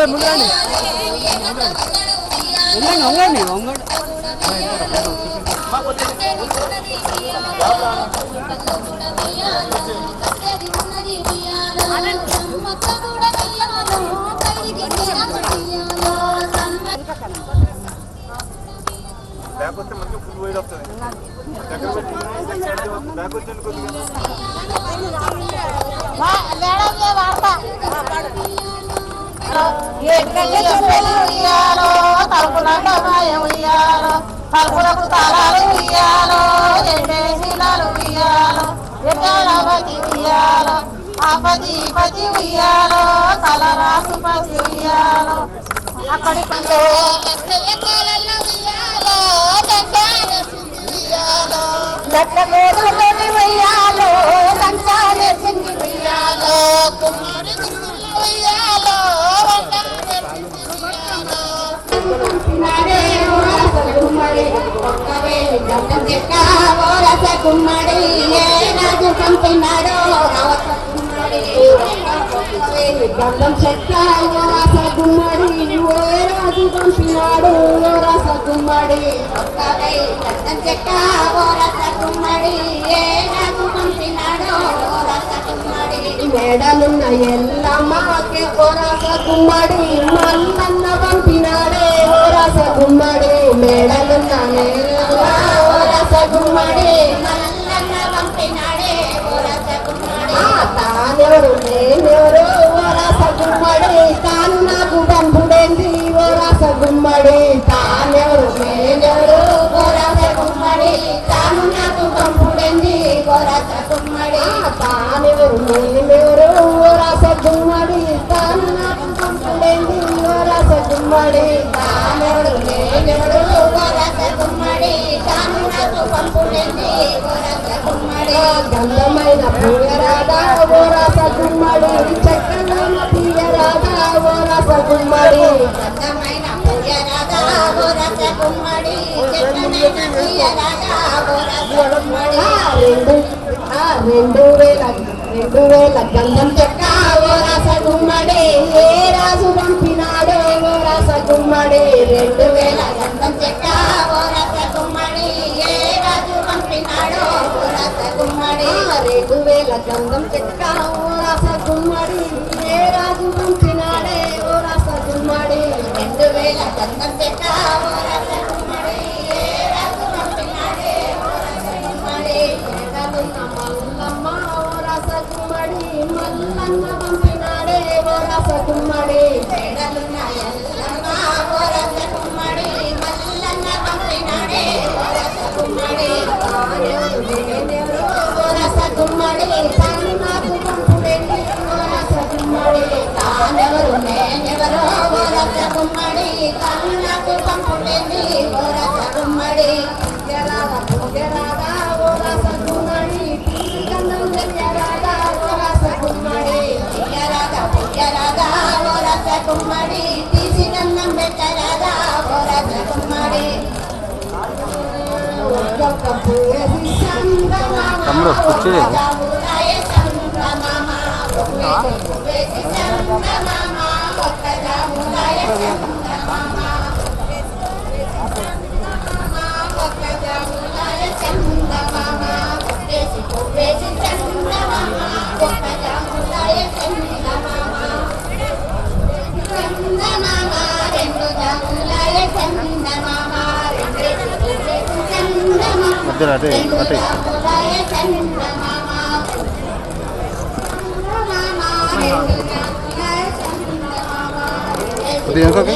ముందండి వంగండి వంగండి back వస్తే మనకి full wide వస్తుంది దగ్గర పెట్టి బ్యాక్ వచ్చేది కొద్దిగా తలుపులకు తాళాలు ఇయ్యాలో ఎండేసినాలు ఇయ్యాలో ఎక్కడవతి ఇయ్యాలో ఆపది పతి ఉయ్యాలో తలరాసు పసి ఉయ్యాలో అక్కడి లెక్కలేని ఉయ్యాలో సంచారే సింగి ఉయ్యాలో కుమారి ఉయ్యాలో గుమ్మడి రాజు పంపినాడు గంధం చెక్క రస గుమ్మడి రాజు పంపినాడు రస గుమ్మడి గంధం చెక్క రస గుమ్మడి రాజు పంపినాడు రస గుమ్మడి మేడలున్న ఎల్లమ్మకి రస గుమ్మడి మల్లన్న పంపినాడే రస గుమ్మడి మేడలున్న రస గుమ్మడి మల్లన్న పంపినాడే రస గుమ్మడి తానెవరు నేనెవరు రస గుమ్మడి తాను నాకు బంధుడేంది ఓ రస గుమ్మడి తానెవరు నేనెవరు రస గుమ్మడి తాను నాకు బంధుడేంది ఓ రస గుమ్మడి తానెవరు నేనెవరు రస గుమ్మడి తాను నాకు బంధుడేంది ఓ రస గుమ్మడి తానెవరు నేనెవరు రస గుమ్మడి తాను నాకు బంధుడేంది ఓ రస గుమ్మడి గంధమైన పూయరాదా ఓ రస గుమ్మడి చక్కనైన తీయరాదా ఓ రస గుమ్మడి గంధమైన పూయరాదా ఓ రస గుమ్మడి చక్కనైన తీయరాదా ఓ రస గుమ్మడి 2000 గంధం చెక్క ఓ రస గుమ్మడి ఏ రాజు పంపినాడు ఓ రస గుమ్మడి 2000 గంధం చెక్క ఓ రస గుమ్మడి ఏ రాజు పంపినాడు ఓ రస గుమ్మడి 2000 గంధం చెక్క ఓ రస గుమ్మడి ఏ రాజు పంపినాడే ఓ రస గుమ్మడి 2000 గంధం చెక్క ఓ రస గుమ్మడి ఏ రాజు పంపినాడే ఓ రస గుమ్మడి మల్లమ్మ ఓ రస గుమ్మడి మల్లన్న పంపినాడే ఓ రస గుమ్మడి మేడలున్న ఎల్లమ్మ ఓ రస గుమ్మడి మల్లన్న పంపినాడే ఓ రస గుమ్మడి ఓ రస గుమ్మడి తాను నాకు పంపుడేంది ఓ రస గుమ్మడి తానెవరు నేనెవరో ఓ రస గుమ్మడి తాను నాకు పంపుడేంది ఓ రస గుమ్మడి ఓ రస గుమ్మడి గంధం చెయ్యరాదా ఓ రస గుమ్మడి చెయ్యరాదా ఓ రస గుమ్మడి తీసి గంధం పెట్టరాదా ఓ రస గుమ్మడి తమ్ముడు కూర్చోలేదు అదే అదే అదే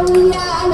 ఉయ్యాలో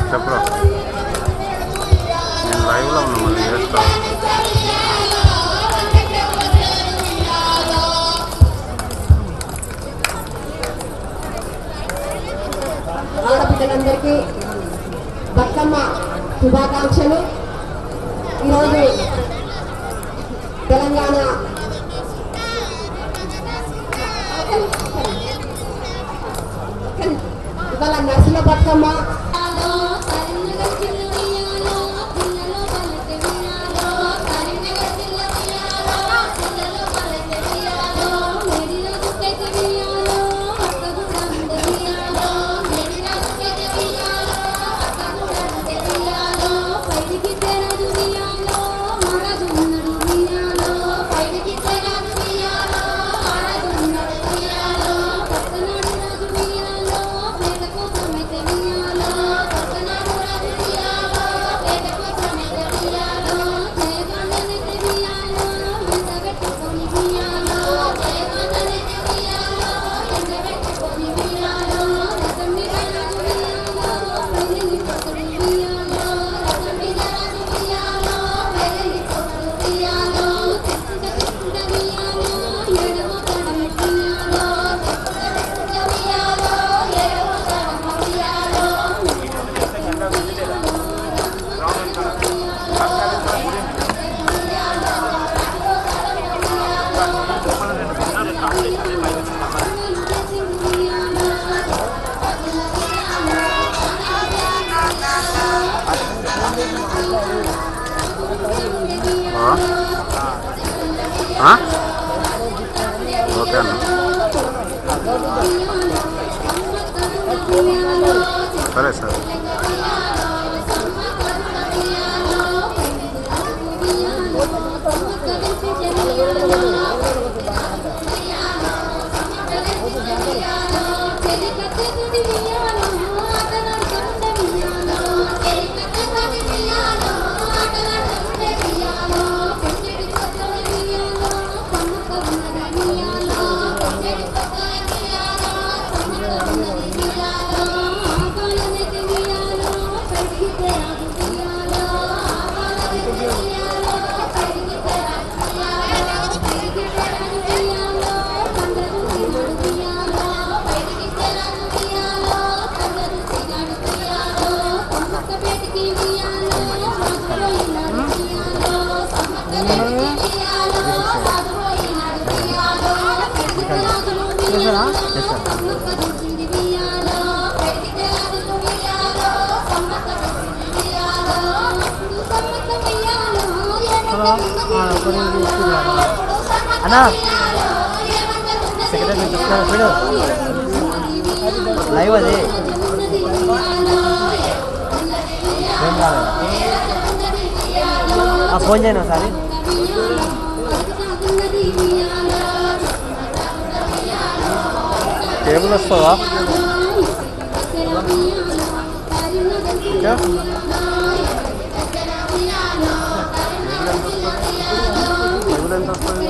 చెప్పరా నేను లైవ్లో ఉన్నా మళ్ళీ చేస్తా ఆడపిల్లలందరికీ బతుకమ్మ శుభాకాంక్షలు. ఈరోజు తెలంగాణ ఇవాళ నర్సుల బతుకమ్మ ఓకే అన్న సరే సార్ అన్నా సెక్రటరీ చూడు లైవ్ అది ఏం కాలేదు ఫోన్ చేయను ఒకసారి కేబుల్ వస్తుందా కేబుల్ ఎంత వస్తుంది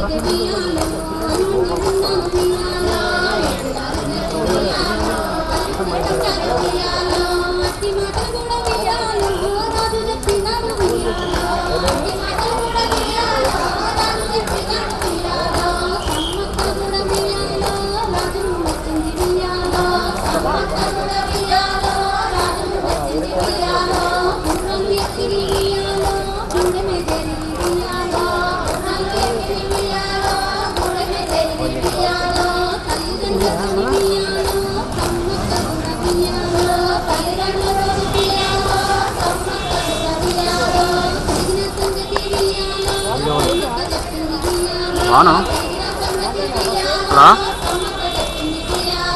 అవును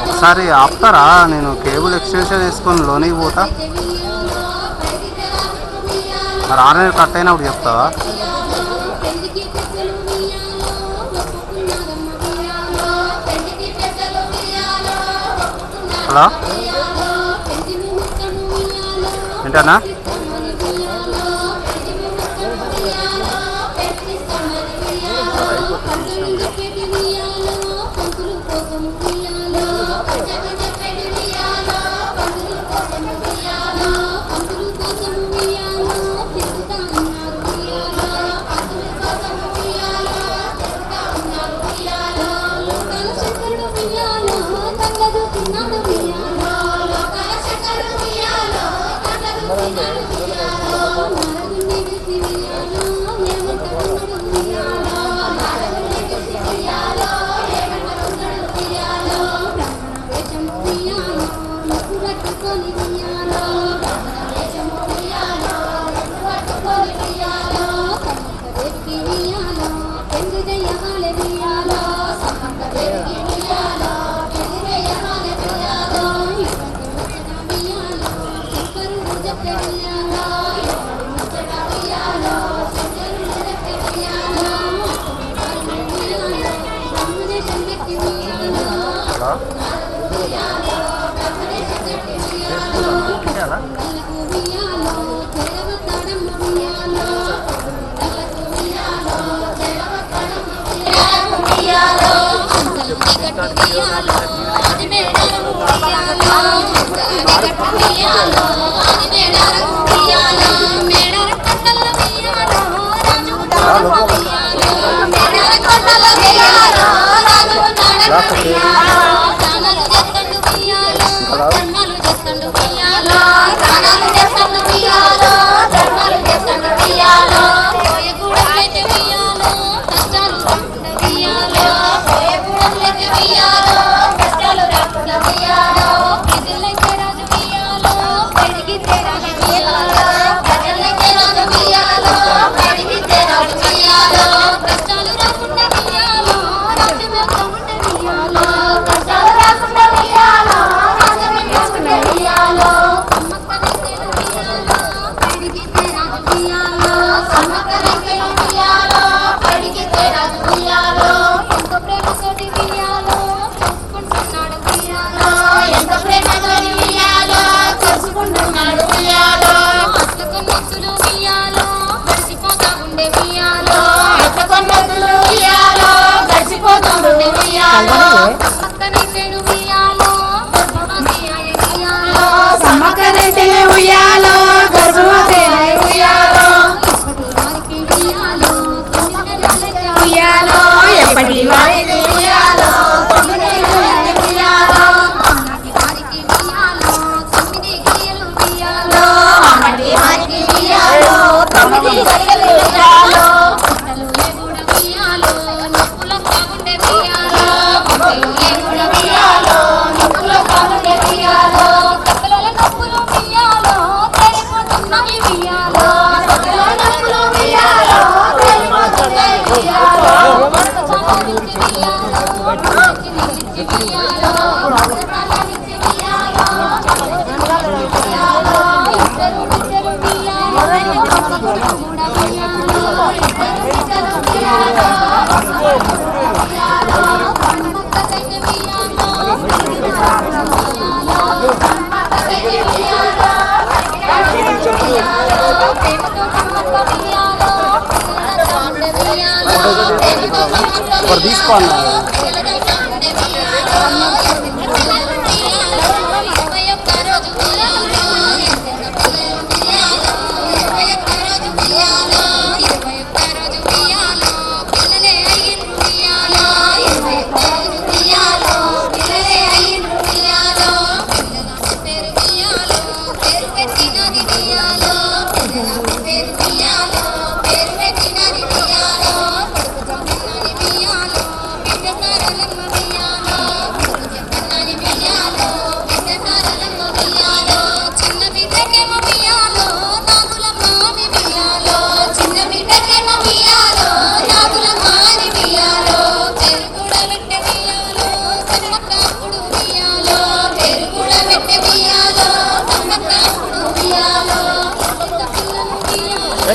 ఒకసారి ఆపుతారా నేను కేబుల్ ఎక్స్టెన్షన్ వేసుకొని లోనికి పోతా మరి ఆన్లైన్ కట్ అయినప్పుడు చెప్తావా హలో ఏంటన్నా ఉయ్యాలో ఒకరు తీసుకోండి.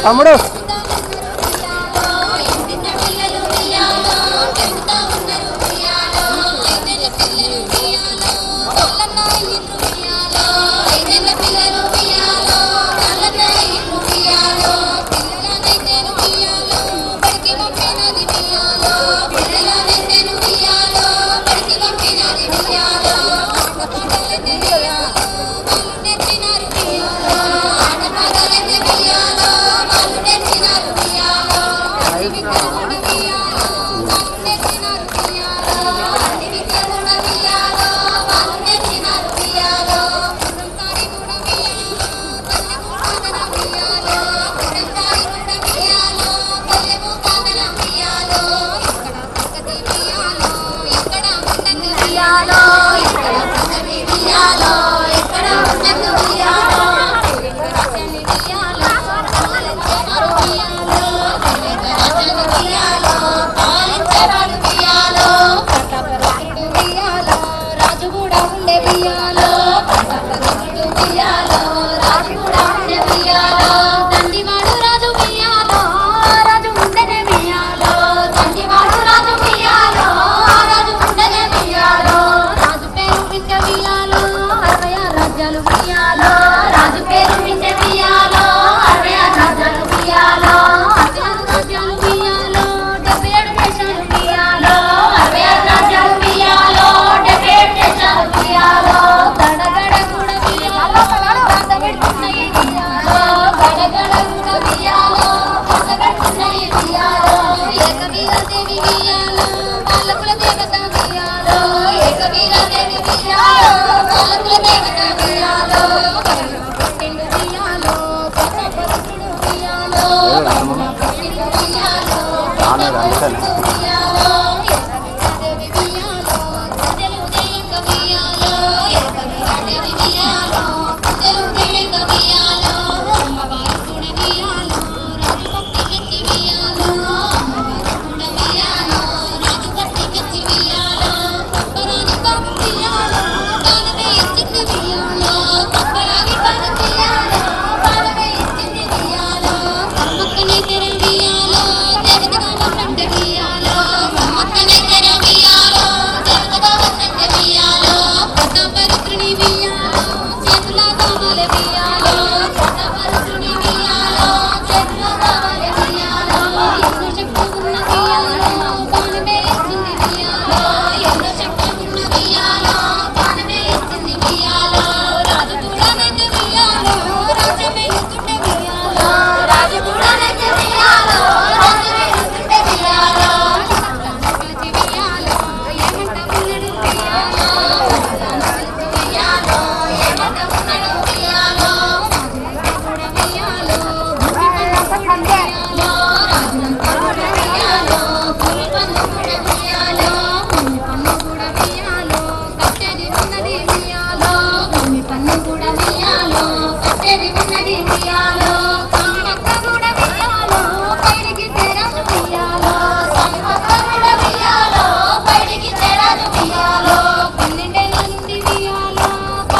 తమ్ముడు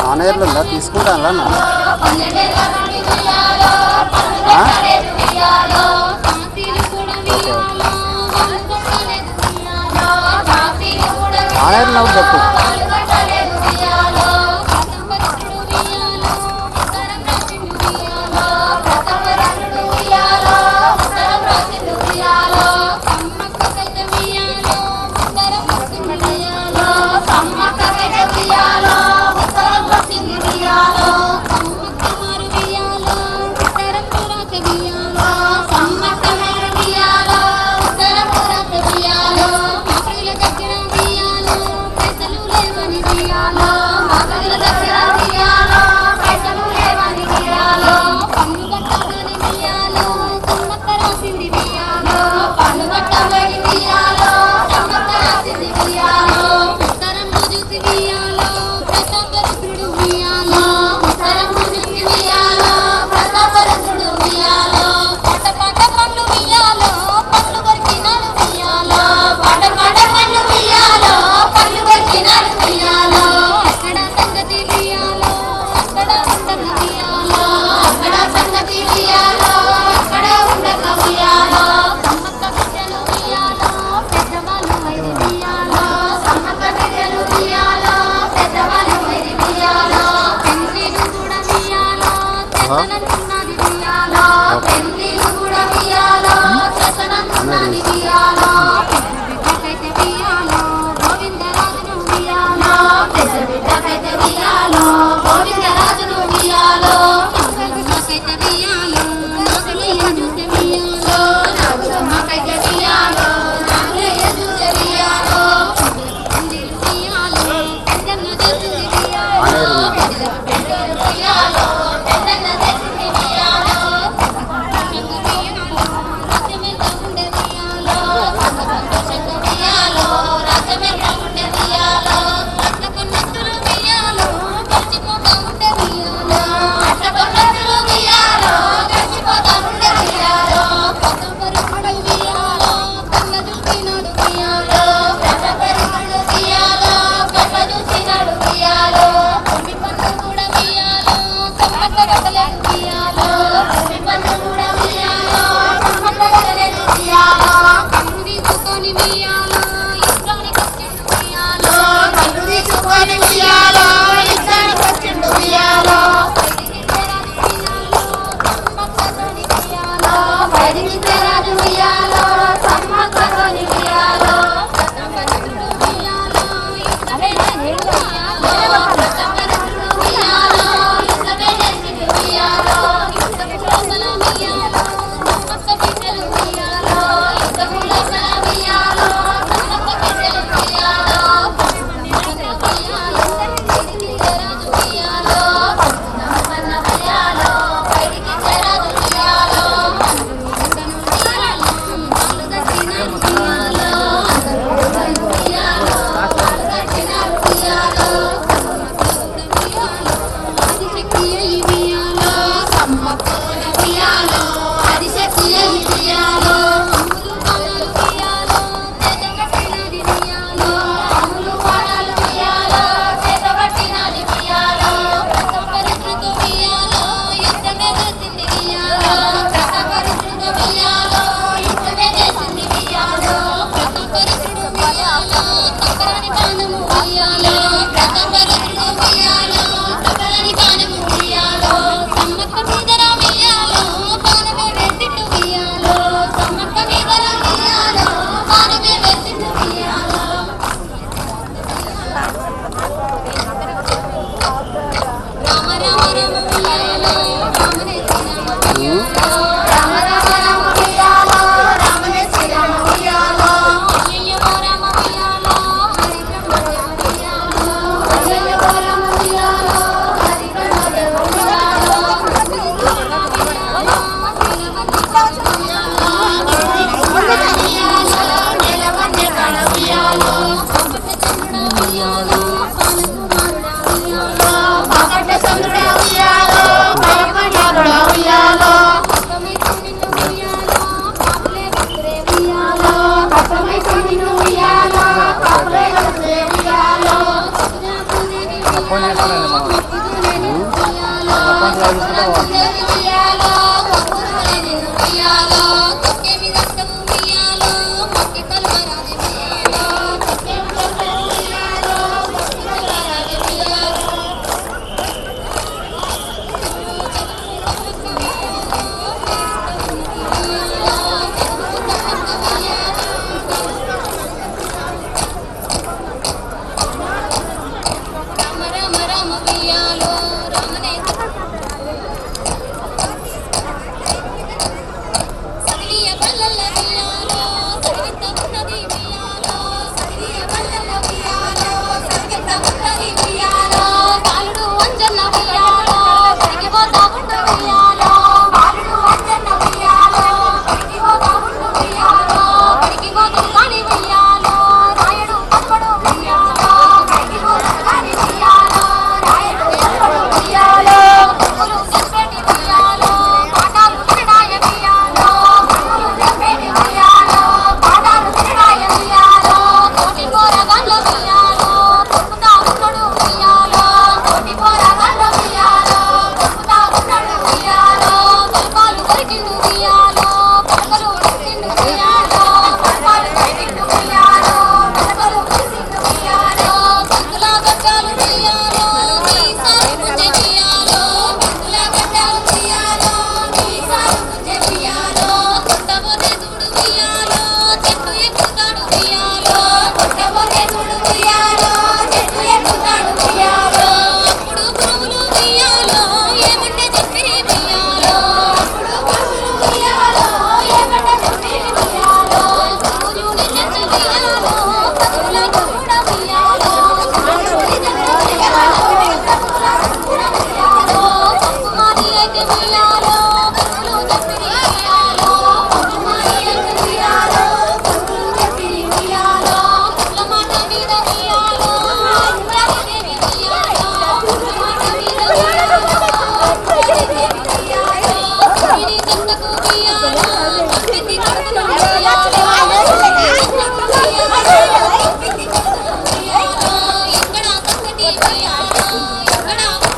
ఆనేర్లో తీసుకుంటాను ఆనేర్లో చెప్పు ఉయ్యాలో చేతనంటున్నది ఉయ్యాలో పెళ్ళిళ్ళు కూడా ఉయ్యాలో చేతనంటున్నది ఉయ్యాలో బిడ్డకైతే ఉయ్యాలో గోవిందరాజును ఉయ్యాలో బిడ్డకైతే ఉయ్యాలో గోవిందరాజును ఉయ్యాలో నాగలమ్మకైతే ఉయ్యాలో నాగలయ్య చూస్తే ఉయ్యాలో నాగలమ్మకైతే ఉయ్యాలో నాగలయ్య చూస్తే ఉయ్యాలో పెళ్ళిళ్ళు ఉయ్యాలో పెద్దన్న చేస్తుంది ఉయ్యాలో పెద్దలు ఉయ్యాలో పెద్దన్న చేస్తుంది ఉయ్యాలో రాజ్యమెంత ఉండే ఉయ్యాలో సంతోషంగా ఉయ్యాలో రాజ్యమెంత ఉండే ఉయ్యాలో అట్ల కొన్నట్టులు ఉయ్యాలో గడిచిపోతా ఉండే ఉయ్యాలో అట్ల కొన్నట్టులు ఉయ్యాలో గడిచిపోతా ఉండే ఉయ్యాలో పట్టపరుడు ఉయ్యాలో కళ్ళ చూసినాడు ఉయ్యాలో పట్టపరుడు ఉయ్యాలో కళ్ళ చూసినాడు ఉయ్యాలో భూమి పన్ను కూడా ఉయ్యాలో కమ్మక్క కట్టలేదు ఉయ్యాలో భూమి పన్ను కూడా ఉయ్యాలో కమ్మక్క కట్టలేదు ఉయ్యాలో కన్ను తీసుకొని ఉయ్యాలో ఇష్టానికి వచ్చిండు ఉయ్యాలో కన్ను తీసుకొని ఉయ్యాలో ఇష్టానికి వచ్చిండు ఉయ్యాలో బయటికి తెరాదు ఉయ్యాలో సమ్మక్కతోని ఉయ్యాలో రతంబరుడు ఉయ్యాలో ఇష్టమే చేసిండు ఉయ్యాలో రతంబరుడు ఉయ్యాలో ఇష్టమే చేసిండు ఉయ్యాలో ఇష్టము లోపల ఉయ్యాలో సమ్మక్క బిడ్డలు ఉయ్యాలో ఇష్టము లోపల ఉయ్యాలో సమ్మక్క బిడ్డలు ఉయ్యాలో ఉయ్యాలో బయటికి తెరాదు ఉయ్యాలో నమ్మన్న ఉయ్యాలో బయటికి తెరాదు ఉయ్యాలో సగిలియ పల్లెల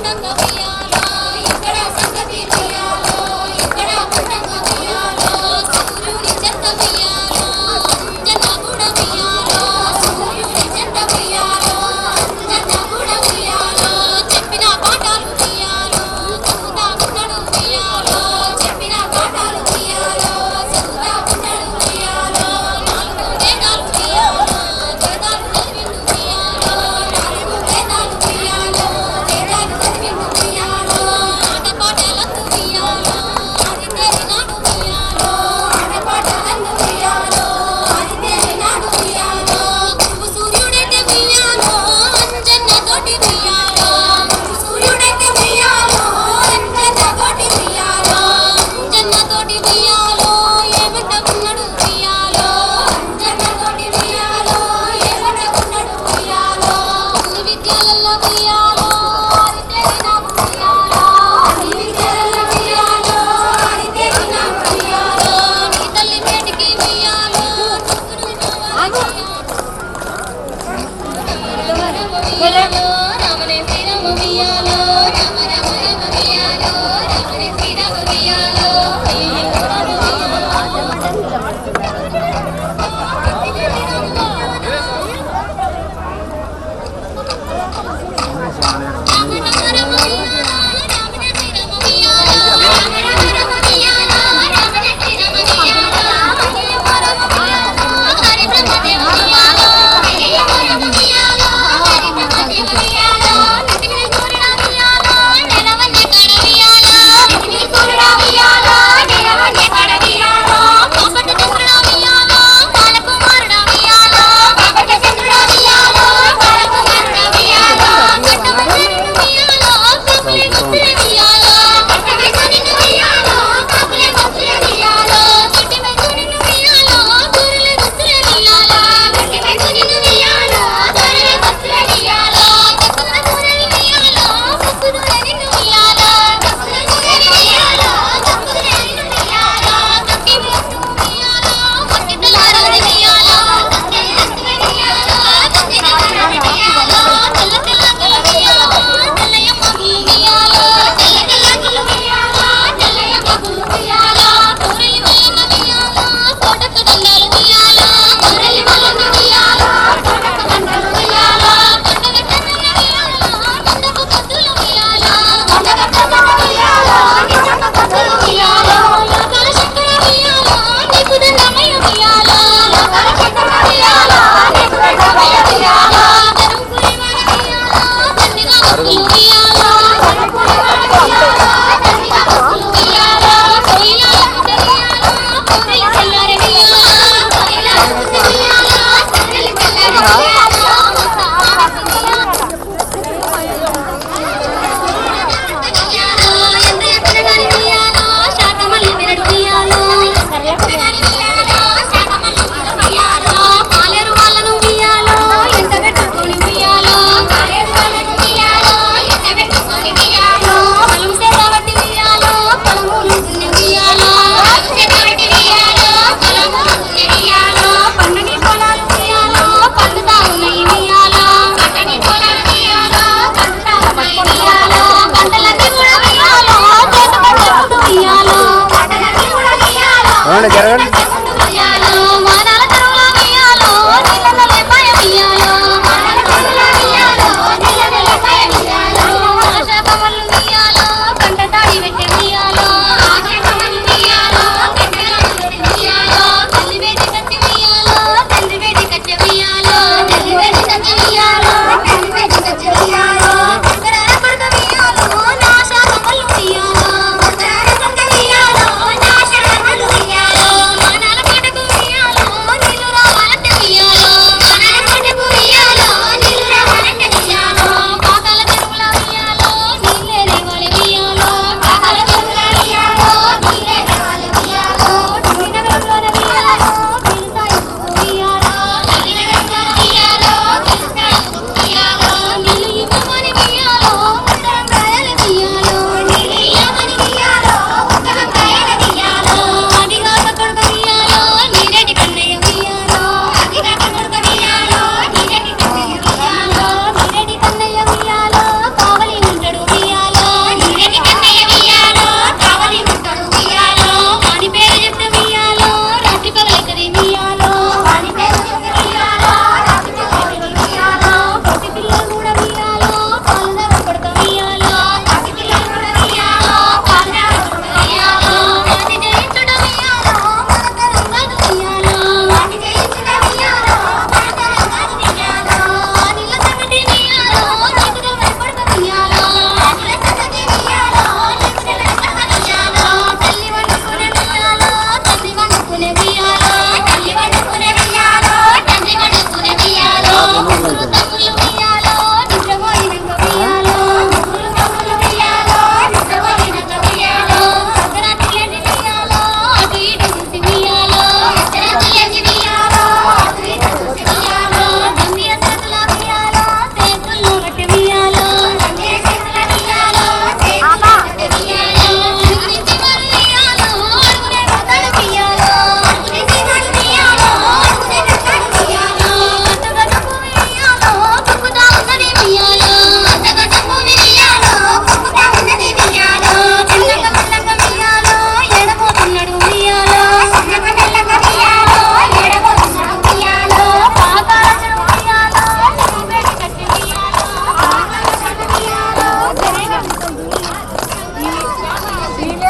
గుణంగా ఉయ్యాలో ఇక్కడ సంగతి ఉయ్యాలో ఇక్కడ గుణంగా ఉయ్యాలో సూర్యుడి చెత్త ఉయ్యాలో జన కూడా ఉయ్యాలో సూర్యుడి చెత్త ఉయ్యాలో జన కూడా ఉయ్యాలో చెప్పిన పాఠాలు ఉయ్యాలో చదువుతా ఉన్నాడు ఉయ్యాలో చెప్పిన పాఠాలు ఉయ్యాలో చదువుతా ఉన్నాడు ఉయ్యాలో నాలుగు వేదాలు ఉయ్యాలో వేదాలు చదివిండు ఉయ్యాలో నాలుగు వేదాలు ఉయ్యాలో వేదాలు చదివిండు ఉయ్యాలో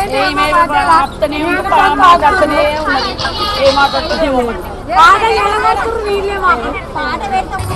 ఆపుతూనే ఉంది, మాట్లాడుతూనే ఉన్నది. ఏ మాట్లాడుతూనే ఉన్నది. పాట పెడతాము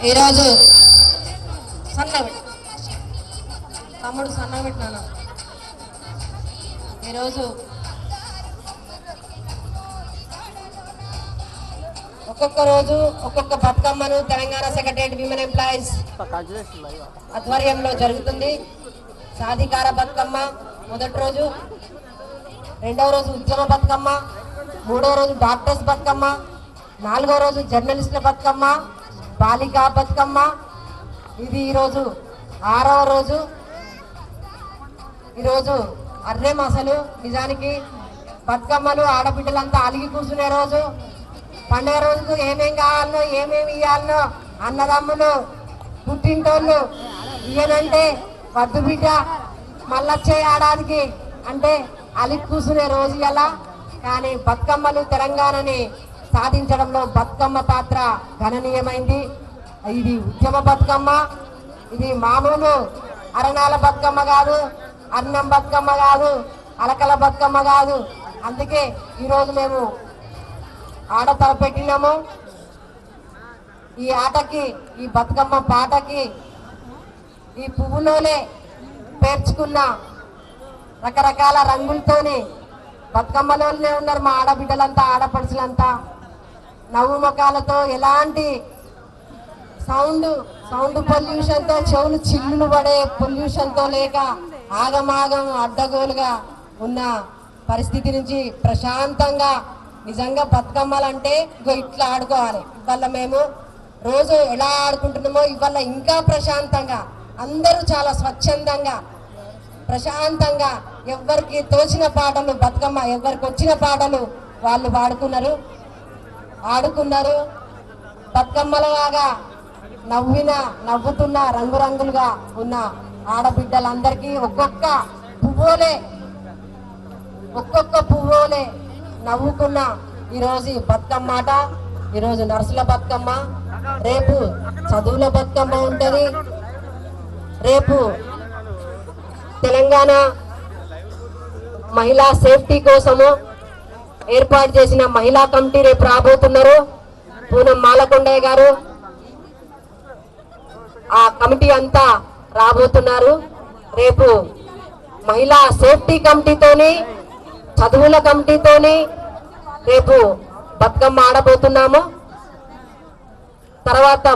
ఈరోజు తమ్ముడు సన్నబెట్టినాను. ఈరోజు ఒక్కొక్క రోజు ఒక్కొక్క బతుకమ్మను తెలంగాణ సెక్రటరియట్ విమెన్ ఎంప్లాయీస్ ఆధ్వర్యంలో జరుగుతుంది. సాధికార బతుకమ్మ మొదటి రోజు, రెండవ రోజు ఉద్యమ బతుకమ్మ, మూడవ రోజు డాక్టర్స్ బతుకమ్మ, నాలుగో రోజు జర్నలిస్టుల బతుకమ్మ, బాలికా బతుకమ్మ. ఇది ఈరోజు 6వ రోజు. ఈరోజు అర్రేం అసలు నిజానికి బతుకమ్మలు ఆడబిడ్డలంతా అలిగి కూర్చునే రోజు. పండుగ రోజుకు ఏమేం కావాలనో ఏమేమి ఇవ్వాలనో అన్నదమ్ములు పుట్టింటోళ్ళు ఇయ్యనంటే వద్దు బిడ్డ మళ్ళొచ్చే ఏడాదికి అంటే అలిగి కూర్చునే రోజు ఎలా. కానీ బతుకమ్మలు తెలంగాణని సాధించడంలో బతుకమ్మ పాత్ర గణనీయమైంది. ఇది ఉద్యమ బతుకమ్మ. ఇది మామూలు అరణాల బతుకమ్మ కాదు, అన్నం బతుకమ్మ కాదు, అలకల బతుకమ్మ కాదు. అందుకే ఈరోజు మేము ఆట తలపెట్టినాము. ఈ ఆటకి, ఈ బతుకమ్మ పాటకి ఈ పువ్వులోనే పేర్చుకున్న రకరకాల రంగులతోని బతుకమ్మలోనే ఉన్నారు మా ఆడబిడ్డలంతా, ఆడపడుచులంతా. నవ్వు ముఖాలతో, ఎలాంటి సౌండ్ పొల్యూషన్తో, చెవులు చిల్లులు పడే పొల్యూషన్తో లేక ఆగమాగం అడ్డగోలుగా ఉన్న పరిస్థితి నుంచి ప్రశాంతంగా, నిజంగా బతుకమ్మలంటే ఇట్లా ఆడుకోవాలి. ఇవాళ మేము రోజు ఎలా ఆడుకుంటున్నామో ఇవాళ ఇంకా ప్రశాంతంగా, అందరూ చాలా స్వచ్ఛందంగా ప్రశాంతంగా ఎవరికి తోచిన పాటలు, బతుకమ్మ ఎవరికి వచ్చిన పాటలు వాళ్ళు ఆడుకున్నారు. బతుకమ్మలలాగా నవ్వుతున్న రంగురంగులుగా ఉన్న ఆడబిడ్డలందరికీ ఒక్కొక్క పువ్వులే నవ్వుకున్న ఈరోజు బతుకమ్మ ఆట. ఈరోజు నర్సుల బతుకమ్మ, రేపు చదువుల బతుకమ్మ ఉంటుంది. రేపు తెలంగాణ మహిళా సేఫ్టీ కోసము ఏర్పాటు చేసిన మహిళా కమిటీ రేపు రాబోతున్నారు. పూనం మాలకొండయ్య గారు, ఆ కమిటీ అంతా రాబోతున్నారు. రేపు మహిళా సేఫ్టీ కమిటీతోని, చదువుల కమిటీతోని రేపు బతుకమ్మ ఆడబోతున్నాము. తర్వాత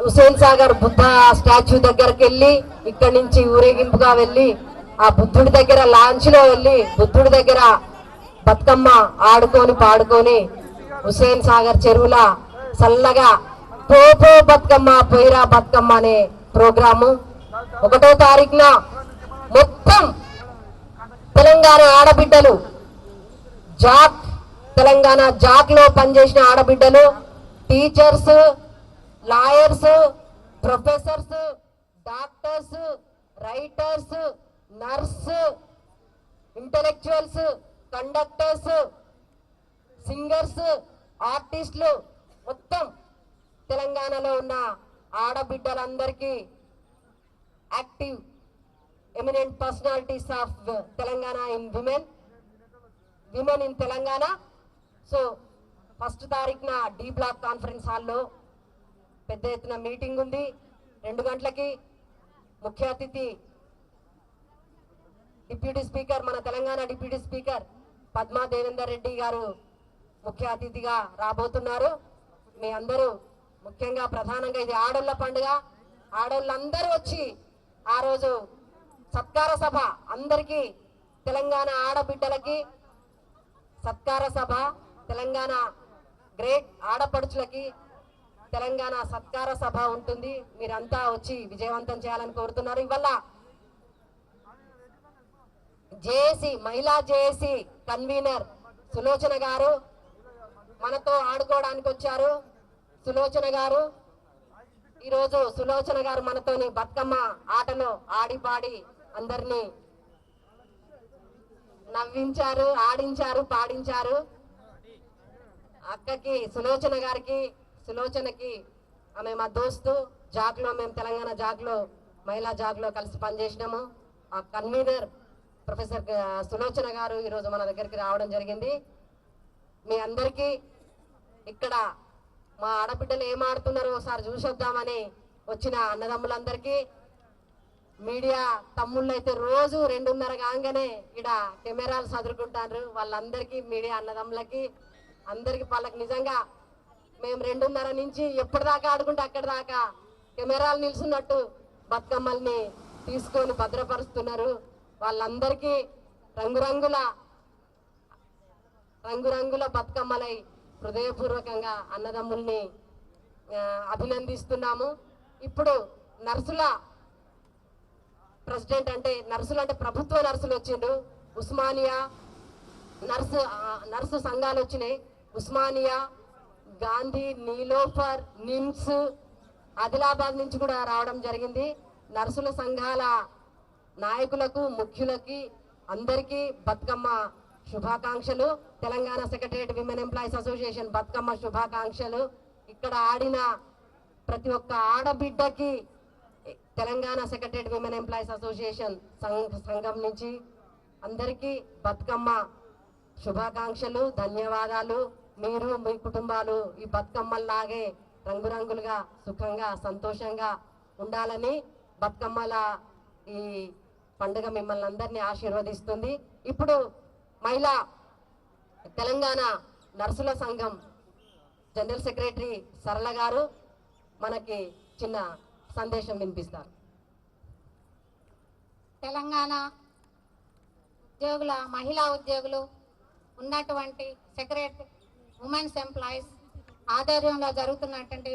హుసేన్ సాగర్ బుద్ధ స్టాచ్యూ దగ్గరికి వెళ్ళి, ఇక్కడి నుంచి ఊరేగింపుగా వెళ్ళి ఆ బుద్ధుడి దగ్గర లాంచ్ లో వెళ్ళి బుద్ధుడి దగ్గర బతుకమ్మ ఆడుకొని పాడుకొని హుసేన్ సాగర్ చెరువుల చల్లగా పోపో బతుకమ్మ పోయిరా బతుకమ్మ అనే ప్రోగ్రాము 1వ తారీఖున మొత్తం తెలంగాణ ఆడబిడ్డలు, తెలంగాణ జాక్ లో పనిచేసిన ఆడబిడ్డలు, teachers, lawyers, professors, doctors, writers, nurse, intellectuals, conductors, singers, ఆర్టిస్టులు, మొత్తం తెలంగాణలో ఉన్న ఆడబిడ్డలందరికీ active eminent personalities of Telangana in women in Telangana. So 1వ తారీఖున డి బ్లాక్ కాన్ఫరెన్స్ హాల్లో పెద్ద ఎత్తున మీటింగ్ ఉంది. 2 గంటలకి ముఖ్య అతిథి డిప్యూటీ స్పీకర్, మన తెలంగాణ డిప్యూటీ స్పీకర్ పద్మా దేవేందర్ రెడ్డి గారు ముఖ్య అతిథిగా రాబోతున్నారు. మీ అందరూ ముఖ్యంగా ప్రధానంగా ఇది ఆడోళ్ళ పండుగ. ఆడోళ్ళందరూ వచ్చి ఆ రోజు సత్కార సభ, అందరికీ తెలంగాణ ఆడబిడ్డలకి సత్కార సభ, తెలంగాణ గ్రేట్ ఆడపడుచులకి తెలంగాణ సత్కార సభ ఉంటుంది. మీరంతా వచ్చి విజయవంతం చేయాలని కోరుతున్నారు. ఇవాళ మహిళా జేఏసీ కన్వీనర్ సులోచన గారు మనతో ఆడుకోవడానికి వచ్చారు. సులోచన గారు, ఈరోజు సులోచన గారు మనతోని బతుకమ్మ ఆటలో ఆడి పాడి అందరినీ నవ్వించారు, ఆడించారు, పాడించారు. అక్కకి సులోచనకి ఆమె మా దోస్తు. జాగ్లో మేము తెలంగాణ జాగ్లో, మహిళా జాగ్లో కలిసి పనిచేసినాము. ఆ కన్వీనర్ ప్రొఫెసర్ సులోచన గారు ఈరోజు మన దగ్గరికి రావడం జరిగింది. మీ అందరికీ ఇక్కడ మా ఆడబిడ్డలు ఏం ఆడుతున్నారో ఒకసారి చూసొద్దామని వచ్చిన అన్నదమ్ములందరికీ, మీడియా తమ్ముళ్ళు అయితే రోజు 2:30 కాగానే ఇక్కడ కెమెరాలు చదువుకుంటారు. వాళ్ళందరికీ మీడియా అన్నదమ్ములకి అందరికి వాళ్ళకి నిజంగా మేము 2:30 నుంచి ఎప్పటిదాకా ఆడుకుంటే అక్కడి దాకా కెమెరాలు నిలుచున్నట్టు బతుకమ్మల్ని తీసుకొని భద్రపరుస్తున్నారు. వాళ్ళందరికీ రంగురంగుల బతుకమ్మలై హృదయపూర్వకంగా అన్నదమ్ముల్ని అభినందిస్తున్నాము. ఇప్పుడు నర్సుల ప్రెసిడెంట్ అంటే నర్సులు అంటే ప్రభుత్వ నర్సులు వచ్చిండ్రు. ఉస్మానియా నర్సు సంఘాలు వచ్చినాయి. ఉస్మానియా, గాంధీ, నీలోఫర్, నిమ్స్, ఆదిలాబాద్ నుంచి కూడా రావడం జరిగింది. నర్సుల సంఘాల నాయకులకు, ముఖ్యులకి అందరికీ బతుకమ్మ శుభాకాంక్షలు. Telangana secretariat women employees association Bathukamma శుభాకాంక్షలు. ఇక్కడ ఆడిన ప్రతి ఒక్క ఆడబిడ్డకి Telangana secretariat women employees association సంఘం నుంచి అందరికీ బతుకమ్మ శుభాకాంక్షలు, ధన్యవాదాలు. మీరు మీ కుటుంబాలు ఈ బతుకమ్మల్లాగే రంగురంగులుగా సుఖంగా సంతోషంగా ఉండాలని బతుకమ్మల ఈ పండుగ మిమ్మల్ని అందరినీ ఆశీర్వదిస్తుంది. ఇప్పుడు మహిళా తెలంగాణ నర్సుల సంఘం జనరల్ సెక్రటరీ సరళ గారు మనకి చిన్న సందేశం వినిపిస్తారు. తెలంగాణ మహిళా ఉద్యోగులు ఉన్నటువంటి సెక్రటరీ ఉమెన్స్ ఎంప్లాయీస్ ఆధ్వర్యంలో జరుగుతున్నటువంటి